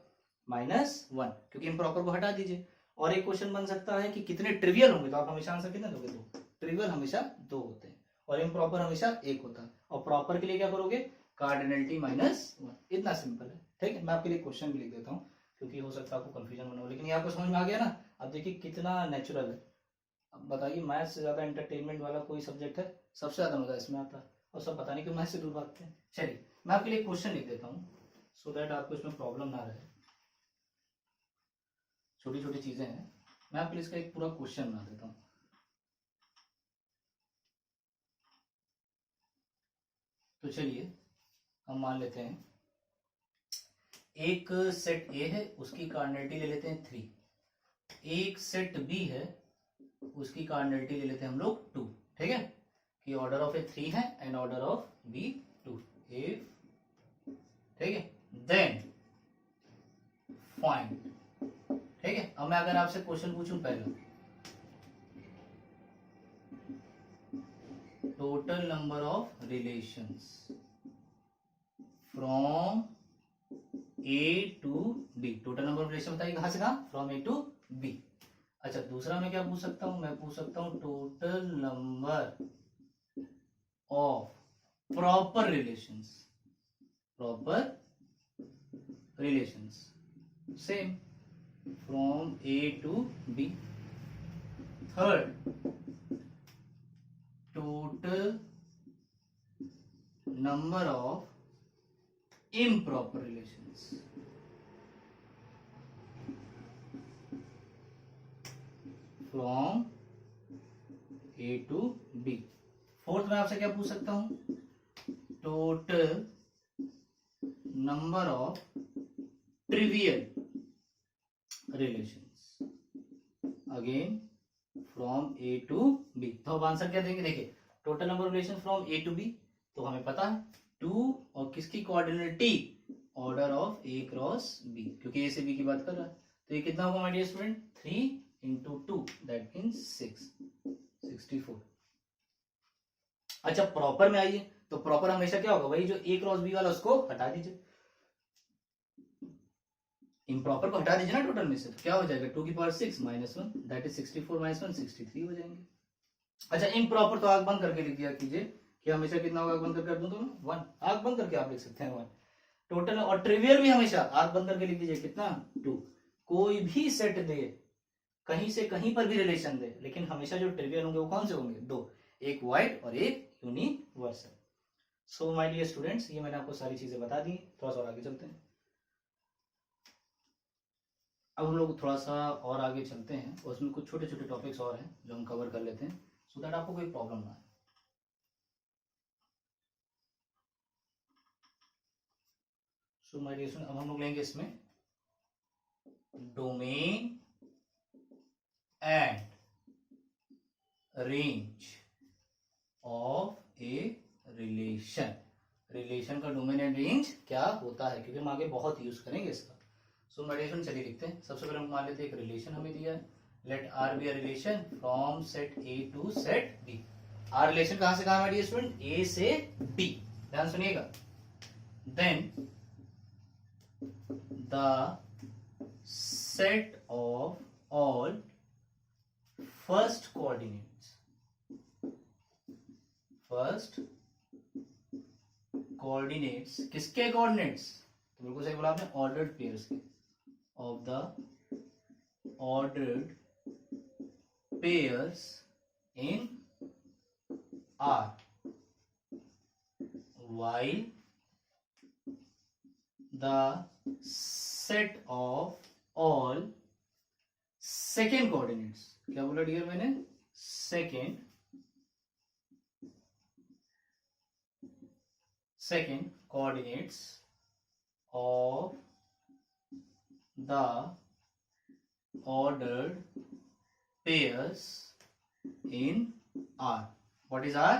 -1, क्योंकि इम्प्रॉपर को हटा दीजिए। और एक क्वेश्चन बन सकता है कि कितने ट्रिवियल होंगे, तो आप हमेशा आंसर कितने दोगे? 2। ट्रिवियल हमेशा 2 होते हैं और इम्प्रॉपर हमेशा 1 होता है। और प्रॉपर के लिए क्या करोगे? कार्डिनलिटी -1। इतना सिंपल है, ठीक है। मैं आपके लिए क्वेश्चन भी लिख देता हूँ, क्योंकि हो सकता है आपको कंफ्यूजन बना हो, लेकिन ये आपको समझ में आ गया ना? अब देखिए कितना नेचुरल है। अब बताइए, मैथ्स से ज्यादा एंटरटेनमेंट वाला कोई सब्जेक्ट है? सबसे ज्यादा मजा इसमें आता है, और सब पता नहीं क्यों मैथ्स से दूर भागते हैं। चलिए मैं आपके लिए क्वेश्चन लिख देता हूँ, सो दैट आपको इसमें प्रॉब्लम ना रहे। छोटी छोटी चीजें हैं, मैं आपके लिए इसका एक पूरा क्वेश्चन बना देता हूँ। तो चलिए हम मान लेते हैं एक सेट ए है, उसकी कार्डिनलिटी ले लेते हैं 3। एक सेट बी है, उसकी कार्डिनलिटी ले लेते हैं हम लोग 2, ठीक है। कि ऑर्डर ऑफ ए 3 है एंड ऑर्डर ऑफ बी 2, ठीक है। देन फाइंड, ठीक है। अब मैं अगर आपसे क्वेश्चन पूछूं पहले, total number of relations from A to B, total number of relation बताइए कहां से कहां? From A to B. अच्छा, दूसरा मैं क्या पूछ सकता हूं? मैं पूछ सकता हूं total number of proper relations, proper relations same from A to B. Third, total number of improper relations from A to B। Fourth में आपसे क्या पूछ सकता हूं? Total number of trivial relations again from A to B. तो अब answer क्या देंगे? देखिए, total number of relation from A to B तो हमें पता है 2, और किसकी cardinality? Order of A cross B, क्योंकि ए से बी की बात कर रहा है। तो ये कितना होगा my dear student? 3 × 2, that means 64। अच्छा, प्रॉपर में आइए, तो प्रॉपर हमेशा क्या होगा? वही जो ए क्रॉस बी वाला, उसको हटा दीजिए, इम्प्रॉपर को हटा दीजिए ना टोटल में से, तो क्या हो जाएगा? 2 की पावर 6 -1, दैट इज 64 -1 63 हो जाएंगे। अच्छा, इम्प्रॉपर तो आग बंद करके लिख दिया कीजिए कि हमेशा कितना होगा? आग बंद करके दूं तो 1, आग बंद करके आप लिख सकते हैं 1 टोटल। और ट्रिवियल भी हमेशा आग बंद करके लिख दीजिए, कितना? 2। कोई भी सेट दे, कहीं से कहीं पर भी रिलेशन दे, लेकिन हमेशा जो ट्रिवियल होंगे वो कौन से होंगे? 2, एक वाइड और एक universal. So my dear students, ये मैंने आपको सारी चीजें बता दी। थोड़ा सा और आगे चलते हैं। अब हम लोग थोड़ा सा और आगे चलते हैं, और उसमें कुछ छोटे छोटे टॉपिक्स और हैं जो हम कवर कर लेते हैं, सो दैट आपको कोई प्रॉब्लम ना आए। सो माय डियर स्टूडेंट, अब हम लोग लेंगे इसमें domain and range of a relation. Relation का डोमेन एंड रेंज क्या होता है, क्योंकि हम आगे बहुत यूज करेंगे इसका। सो मेडिटेशन चलिए लिखते हैं। सबसे पहले हम मान लेते हैं एक रिलेशन हमें दिया है, let R be a relation from set A to set B. R relation कहां से कहां है स्टूडेंट, ए से बी, ध्यान सुनिएगा। Then the set of all first coordinates, first coordinates किसके कोऑर्डिनेट्स, तो बिल्कुल सही बोला आपने, ऑर्डर्ड पेयर्स के, of the ordered pairs in R, while the set of all second coordinates, क्या बोला डियर मैंने, second coordinates of the ordered pairs in R. What is R?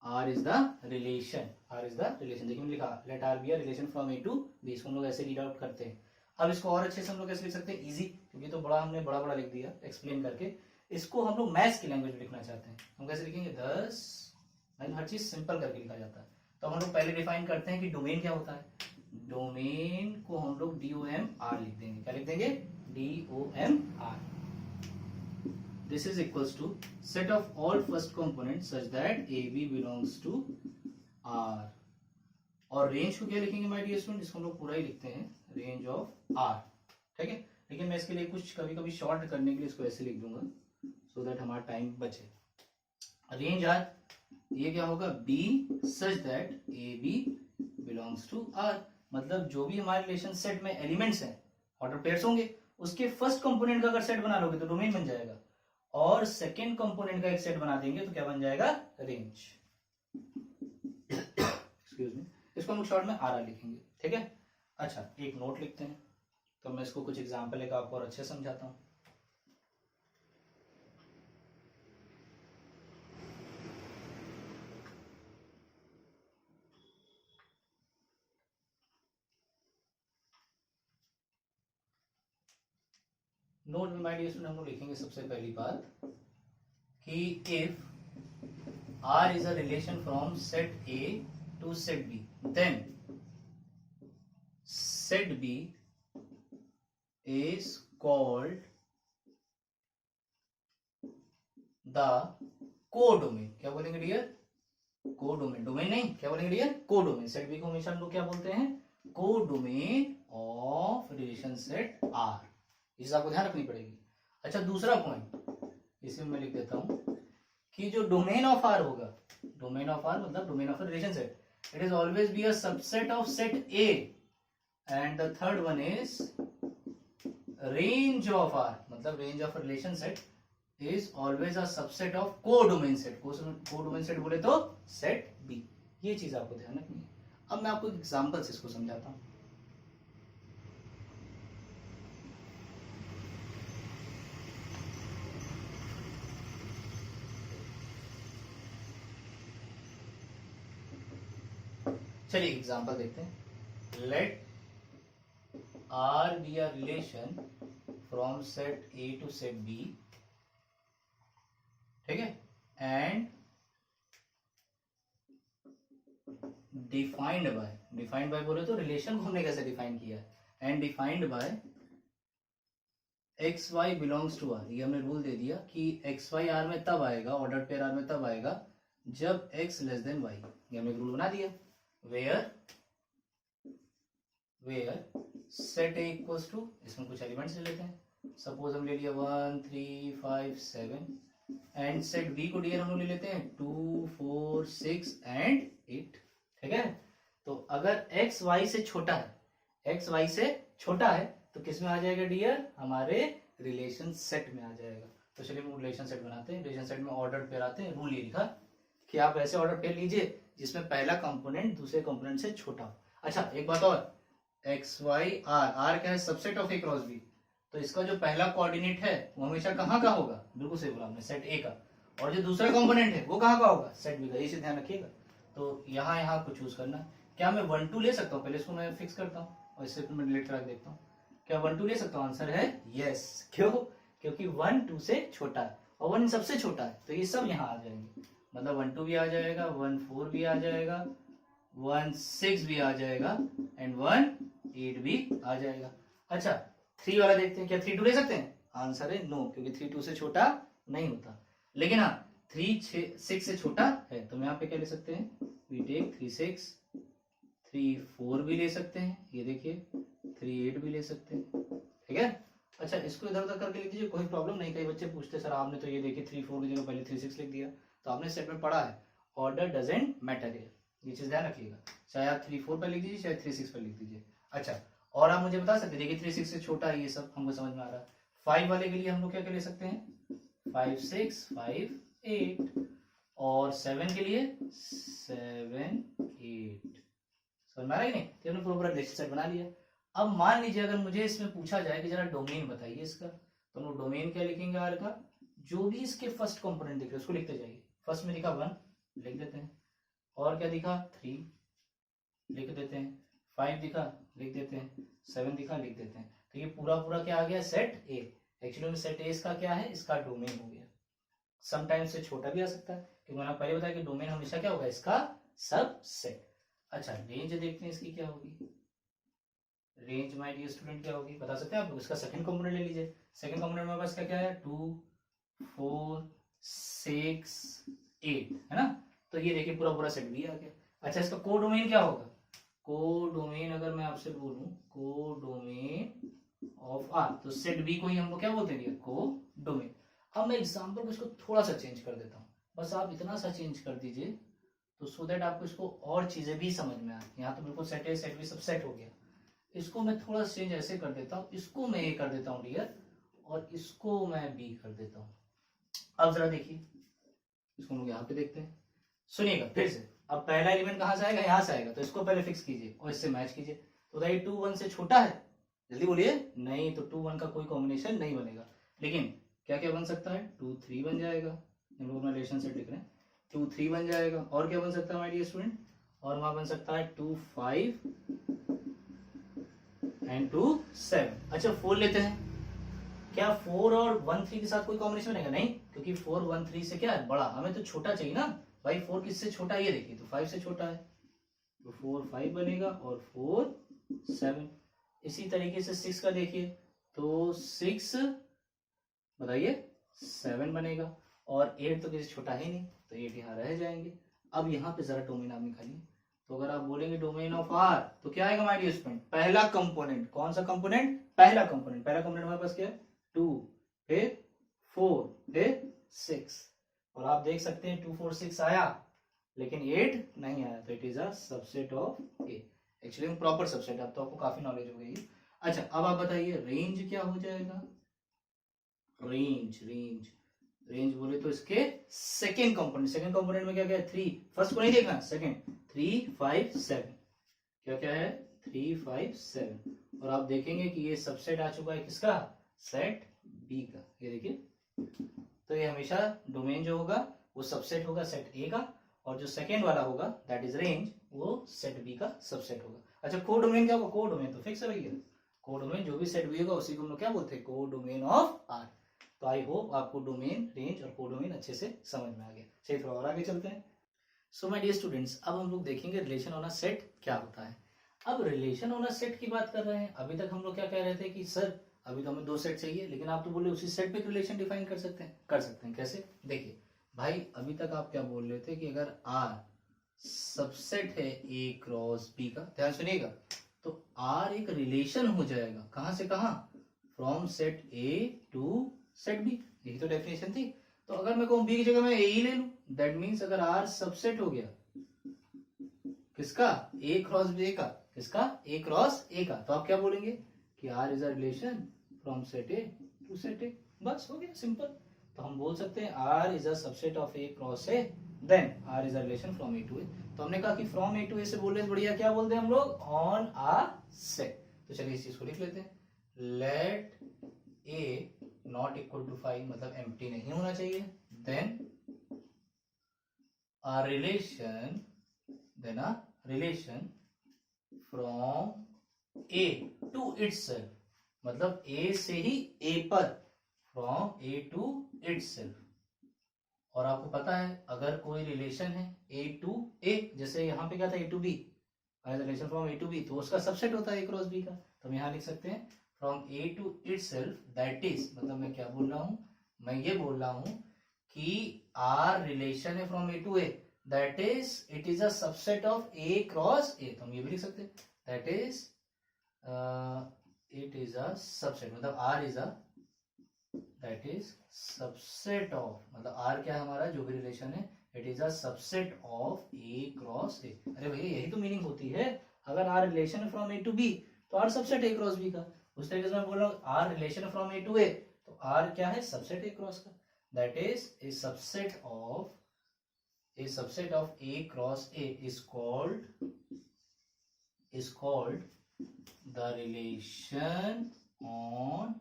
R is the relation. R is the relation. देखिए मैंने लिखा let R be a relation from A to B. इसको हम लोग ऐसे रीड आउट करते हैं। अब इसको और अच्छे से हम लोग कैसे लिख सकते हैं, इजी, क्योंकि तो बड़ा हमने बड़ा बड़ा लिख दिया एक्सप्लेन करके। इसको हम लोग मैथ्स की लैंग्वेज में लिखना चाहते हैं, हम कैसे लिखेंगे, 10 हर चीज सिंपल करके लिखा जाता है। तो हम लोग पहले डिफाइन करते हैं कि डोमेन क्या होता है। डोमेन को हम लोग DOMR लिख देंगे। क्या लिख देंगे, DOMR। This is equals to set of all first components such that AB belongs to R। और रेंज को क्या लिखेंगे माय डियर स्टूडेंट, इसको हम लोग पूरा ही लिखते हैं, रेंज ऑफ R, ठीक है। लेकिन मैं इसके लिए कुछ कभी कभी शॉर्ट करने के लिए इसको ऐसे लिख दूंगा सो दैट हमारा टाइम बचे। रेंज R, ये क्या होगा, B such that AB belongs to R, मतलब जो भी हमारे रिलेशन सेट में एलिमेंट्स हैं, ऑर्डर पेयर्स होंगे, उसके फर्स्ट कंपोनेंट का अगर सेट बना लोगे तो डोमेन बन जाएगा, और सेकेंड कंपोनेंट का एक सेट बना देंगे तो क्या बन जाएगा, रेंज। एक्सक्यूज मी, इसको हम शॉर्ट में आर लिखेंगे, ठीक है। अच्छा एक नोट लिखते हैं, तो मैं इसको कुछ एग्जांपल लेकर आपको और अच्छे समझाता हूं। नोट में माय डियर स्टूडेंट हम लोग लिखेंगे सबसे पहली बात कि if R is a relation from set A to set B, then set B is called the codomain. क्या बोलेंगे डियर, कोडोमेन, डोमेन नहीं, क्या बोलेंगे डियर, कोडोमेन। सेट बी को हमेशा हम लोग क्या बोलते हैं, codomain of relation set R. इस आपको ध्यान रखनी पड़ेगी। अच्छा दूसरा पॉइंट इसे मैं लिख देता हूं कि जो डोमेन ऑफ आर होगा, डोमेन ऑफ आर मतलब domain of relation set, it is always be a subset of set A, and the third one is range of R, मतलब range of relation set is always a subset of codomain set. Codomain set बोले तो set B, ये चीज आपको ध्यान रखनी है। अब मैं आपको एग्जांपल से इसको समझाता हूं। चलिए एग्जांपल देखते हैं। Let R be a relation from set A to set B, ठीक है, एंड डिफाइंड बाय बोले तो रिलेशन को हमने कैसे डिफाइन किया, and defined by X Y belongs to R. ये हमने रूल दे दिया कि एक्स वाई आर में तब आएगा, ऑर्डर पेयर आर में तब आएगा जब एक्स लेस देन वाई। ये हमने रूल बना दिया। where set A equals to, इसमें कुछ एलिमेंट्स ले लेते हैं, सपोज हम ले लिया 1 3 5 7, एंड सेट B को डियर हम लोग ले लेते हैं 2 4 6 एंड 8, ठीक है। तो अगर x y से छोटा है, x y से छोटा है तो किस में आ जाएगा डियर, हमारे रिलेशन सेट में आ जाएगा। तो चलिए हम रिलेशन सेट बनाते हैं। रिलेशन सेट में ऑर्डर पेयर आते हैं। रूल ये लिखा कि आप ऐसे ऑर्डर पेयर लीजिए जिसमें पहला कंपोनेंट दूसरे कंपोनेंट से छोटा हो। अच्छा एक बात और, एक्स वाई आर, आर क्या है, subset of A cross B, तो इसका जो पहला कोऑर्डिनेट है वो हमेशा कहाँ का होगा, बिल्कुल सही बोला हमने, सेट ए का, और जो दूसरा कंपोनेंट है वो कहाँ का होगा, सेट बी का, इसे ध्यान रखिएगा। तो यहाँ को चूज करना। क्या मैं 1 2 ले सकता हूँ, पहले इसको मैं फिक्स करता हूँ और इससे मैं डिलीट करा देखता हूँ, क्या 1 2 ले सकता हूँ, आंसर है यस। क्यों, क्योंकि 1 2 से छोटा है और 1 सबसे छोटा है, तो ये सब यहाँ आ जाएंगे, मतलब 1 2 भी आ जाएगा, 1 4 भी आ जाएगा, 1 6 भी आ जाएगा एंड 1 8 भी आ जाएगा। अच्छा 3 वाला देखते हैं, क्या 3 2 ले सकते हैं, आंसर है नो, क्योंकि 3 2 से छोटा नहीं होता। लेकिन हाँ 3 6 से छोटा है, तो मैं यहाँ पे क्या ले सकते हैं, वी टेक 3 6, 3 4 भी ले सकते हैं, ये देखिए 3 8 भी ले सकते हैं, ठीक है। अच्छा इसको इधर उधर करके लिख दीजिए, कोई प्रॉब्लम नहीं। कई बच्चे पूछते सर आपने तो ये देखिए 3 4 की जगह पहले 3 6 लिख दिया, तो आपने सेट में पढ़ा है ऑर्डर डजंट मैटर हियर, ये चीज ध्यान रखिएगा। चाहे आप 3 4 पर लिख दीजिए, चाहे 3 6 पर लिख दीजिए। अच्छा और आप मुझे बता सकते हैं, देखिए 3 6 से छोटा है, ये सब हमको समझ में आ रहा है। 5 वाले के लिए हम लोग क्या क्या ले सकते हैं, 5 6 5 8, और 7 के लिए 7 8, समझ में आ रहा है कि नहीं, तो हमने पूरा रिलेशन सेट बना लिया। अब मान लीजिए अगर मुझे इसमें पूछा जाए कि जरा डोमेन बताइए इसका, तो हम लोग डोमेन क्या लिखेंगे आर का, जो भी इसके फर्स्ट कंपोनेंट दिख रहे हैं उसको लिखते जाइए। फर्स्ट में दिखा 1 लिख देते हैं, और क्या दिखा 3 लिख देते हैं, 5 दिखा लिख देते हैं, 7 दिखा लिख देते हैं। तो ये पूरा पूरा क्या आ गया, सेट ए। एक्चुअली में सेट ए इसका क्या है, इसका डोमेन हो गया। समटाइम्स से छोटा भी आ सकता है, क्योंकि मैंने पहले बताया कि डोमेन हमेशा क्या होगा, इसका सब सेट। अच्छा रेंज देखते हैं इसकी क्या होगी, रेंज माय डियर स्टूडेंट क्या होगी, बता सकते हैं आप लोग। इसका सेकंड कंपोनेंट ले लीजिए। सेकंड कंपोनेंट में पास क्या क्या है, 2 4 6 8 है ना, तो ये देखिए पूरा पूरा सेट भी आ गया। अच्छा इसका को डोमेन क्या होगा, को डोमेन अगर मैं आपसे बोलूं को डोमेन ऑफ आर, तो सेट बी को ही हम लोग क्या बोलते हैं, को डोमेन। अब मैं एग्जांपल को इसको थोड़ा सा चेंज कर देता हूँ, बस आप इतना सा चेंज कर दीजिए, तो सो दैट आपको इसको और चीजें भी समझ में आए। यहाँ तो बिल्कुल सेट है, सेट भी सब सेट हो गया। इसको मैं थोड़ा चेंज ऐसे कर देता हूँ, इसको मैं ए कर देता हूँ डियर, और इसको मैं बी कर देता हूँ। अब जरा देखिए इसको हम लोग यहाँ पे देखते हैं, सुनिएगा फिर से। अब पहला एलिमेंट कहाँ से आएगा, यहाँ से आएगा, तो इसको पहले फिक्स कीजिए और इससे मैच कीजिए। तो बताइए 2 1 से छोटा है, जल्दी बोलिए, नहीं, तो 2 1 का कोई कॉम्बिनेशन नहीं बनेगा। लेकिन क्या क्या बन सकता है, 2 3 बन जाएगा, हम लोग अपना रिलेशन सेट लिख रहे हैं, 2 3 बन जाएगा। और क्या बन सकता है माय डियर स्टूडेंट, और वहां बन सकता है 2 5 एंड 2 7। अच्छा 4 लेते हैं, क्या 4 और 1 3 के साथ कोई कॉम्बिनेशन बनेगा, नहीं, क्योंकि 4 1 3 से क्या है बड़ा, हमें तो छोटा चाहिए ना भाई। 4 किससे छोटा है, ये देखिए, तो 5 से छोटा है, तो 4 5 बनेगा और 4 7। इसी तरीके से 6 का देखिए, तो 6 बताइए 7 बनेगा, और 8 तो किसी छोटा ही नहीं, तो 8 यहाँ रह जाएंगे। अब यहाँ पे जरा डोमेन आप निकालिए, तो अगर आप बोलेंगे डोमेन ऑफ आर, तो क्या आएगा माय डियर स्टूडेंट, पहला कंपोनेंट। कौन सा कंपोनेंट, पहला कंपोनेंट। पहला कंपोनेंट हमारे पास क्या है, 2 फिर 4 फिर 6, और आप देख सकते हैं 2 4 6 आया, लेकिन 8 नहीं आया, तो it is a subset of A. Actually proper subset, अब तो आपको काफी नॉलेज हो गई। अच्छा अब आप बताइए रेंज क्या हो जाएगा, रेंज रेंज रेंज बोले तो इसके सेकेंड कंपोनेंट में क्या क्या है, 3, फर्स्ट को नहीं देखना, सेकेंड 3 5 7, क्या क्या है 3 5 7, और आप देखेंगे कि ये सबसेट आ चुका है किसका, सेट बी का, ये देखिए। तो ये हमेशा डोमेन जो होगा वो सबसेट होगा सेट ए का, और जो सेकेंड वाला होगा दैट इज रेंज, वो सेट बी का सबसेट होगा। अच्छा को डोमेन क्या होगा, को डोमेन तो फिक्स है भैया, को डोमेन जो भी सेट बी होगा उसी को हम लोग क्या बोलते हैं, को डोमेन ऑफ आर। तो आई होप आपको डोमेन, रेंज और को डोमेन अच्छे से समझ में आ गया। चलिए थोड़ा और आगे चलते हैं। सो माय डियर स्टूडेंट्स, अब हम लोग देखेंगे रिलेशन ऑन अ सेट क्या होता है। अब रिलेशन ऑन अ सेट की बात कर रहे हैं। अभी तक हम लोग क्या कह रहे थे कि सर अभी तो हमें 2 सेट चाहिए, लेकिन आप तो बोले उसी सेट पे रिलेशन डिफाइन कर सकते हैं। कर सकते हैं कैसे, देखिए भाई अभी तक आप क्या बोल रहे थे कि अगर आर सबसेट है ए क्रॉस बी का, ध्यान सुनिएगा, तो आर एक रिलेशन हो जाएगा, कहां से कहां, from set A to set B, यही तो डेफिनेशन थी। तो अगर मैं कहूं बी की जगह मैं ए ही ले लूं, दैट मीन्स अगर आर सबसेट हो गया किसका, ए क्रॉस बी का, किसका, ए क्रॉस ए का, तो आप क्या बोलेंगे कि R is a relation from set A to set A, बस हो गया सिंपल। तो हम बोल सकते हैं R is a subset of A cross A, then R is a relation from A to A. तो हमने कहा कि फ्रॉम ए टू ए से बोलने से बढ़िया क्या बोलते हैं हम लोग, ऑन आ सेट। तो चलिए इस चीज को लिख लेते हैं, let A not equal to 5, मतलब एम्प्टी नहीं होना चाहिए, then a relation from A to itself, मतलब A से ही A पर, from A to itself। और आपको पता है अगर कोई रिलेशन है A to A, जैसे यहाँ पे क्या था A to B, relation from A to B, तो उसका सबसेट होता है A क्रॉस B का। तो हम यहाँ लिख सकते हैं from A to itself, that is, मतलब मैं क्या बोल रहा हूँ, मैं ये बोल रहा हूँ कि R रिलेशन है from A to A, that is it is a subset of A cross A। तो हम ये भी लिख सकते हैं that is it is a subset, मतलब R is a, that is subset of, मतलब R क्या है हमारा जो भी रिलेशन है, it is a subset of A cross A। अरे भैया यही तो मीनिंग होती है, अगर R रिलेशन है फ्रॉम A to B तो R subset A cross B का। उस तरीके से मैं बोल रहा हूँ R relation from A to A, तो R क्या है, सबसेट A क्रॉस का, that is a subset of A cross A is called the relation on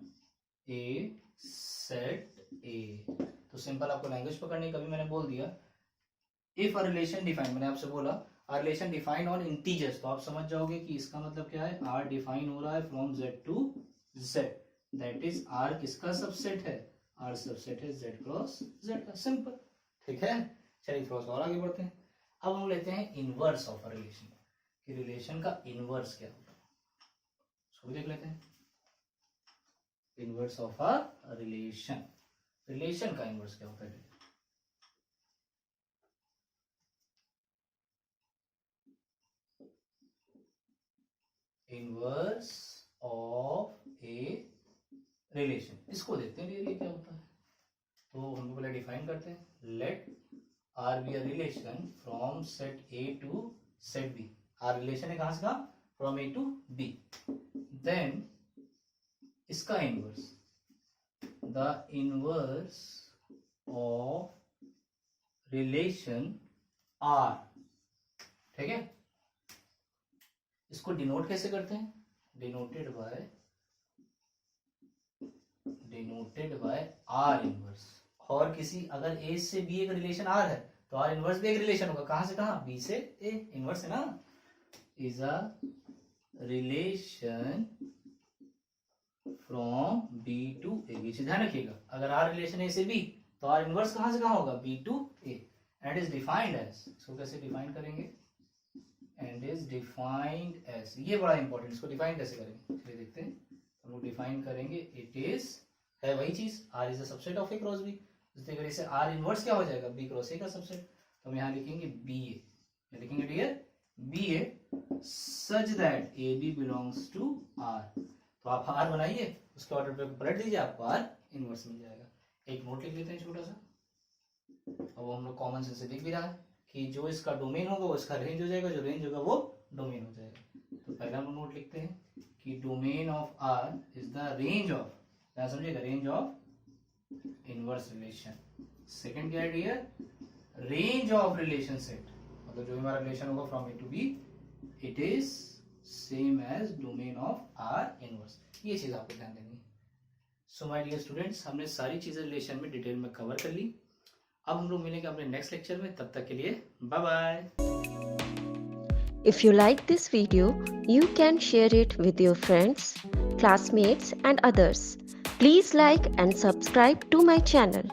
A set A। तो सिंपल आपको लैंग्वेज पकड़नी, कभी मैंने बोल दिया इफ अ रिलेशन डिफाइन, मैंने आपसे बोला R relation define on integers, तो आप समझ जाओगे कि इसका मतलब क्या है, आर डिफाइन हो रहा है from Z to Z, that is R किसका सबसेट है, आर सबसेट है Z क्रॉस Z का, सिंपल, ठीक है। चलिए थोड़ा सा और आगे बढ़ते हैं। अब हम लेते हैं इनवर्स ऑफ अ रिलेशन, कि रिलेशन का इनवर्स क्या होता है, उसको भी देख लेते हैं। Inverse of a relation, relation का इनवर्स क्या होता है। इनवर्स ऑफ ए रिलेशन, इसको देखते हैं ये क्या होता है। तो हम पहले डिफाइन करते हैं, let R be a relation from set A to set B. R relation है कहां से कहां, from A to B, then इसका inverse, the inverse of relation R, ठीक है। इसको डिनोट कैसे करते हैं, डिनोटेड बाय आर इनवर्स। और किसी अगर ए से बी एक रिलेशन आर है तो आर इनवर्स भी एक रिलेशन होगा, कहां से कहां, बी से ए, इनवर्स है ना, is a relation from B to A. ये चीज ध्यान रखिएगा, अगर आर रिलेशन ए से बी तो आर इनवर्स कहां से कहां होगा, B to A, and is defined as, इसको कैसे डिफाइन करेंगे, एंड इज डिफाइंड एज, ये बड़ा इंपॉर्टेंट, इसको डिफाइन कैसे करेंगे, चलिए देखते हैं। हम लोग डिफाइन करेंगे, इट इज है वही चीज, R is a subset of A cross B, इस तरीके से आर इनवर्स क्या हो जाएगा, बी क्रॉस ए का सबसेट। तो हम यहाँ लिखेंगे बी ए, लिखेंगे dear B A such that A B belongs to R. तो आप आर बनाइए, उसके ऑर्डर पे पलट दीजिए, आपको आर इनवर्स मिल जाएगा। एक नोट लिख लेते हैं छोटा सा, अब वो हम लोग कॉमन सेंस से दिख भी रहा है कि जो इसका डोमेन होगा वो इसका रेंज हो जाएगा, जो रेंज होगा वो डोमेन हो जाएगा। तो पहला हम नोट लिखते हैं कि domain of R is the range of, क्या समझिएगा, range of inverse relation. Second क्या है dear, range of relation set, मतलब जो हमारा रिलेशन होगा from A to B, it is same as domain of R inverse. ये चीज आपको ध्यान देनी है। सो माय डियर स्टूडेंट्स, हमने सारी चीजें रिलेशन में डिटेल में कवर कर ली। अब हम लोग मिलेंगे अपने नेक्स्ट लेक्चर में, तब तक के लिए bye bye. If you like this video, you can share it with your friends, classmates and others. Please like and subscribe to my channel.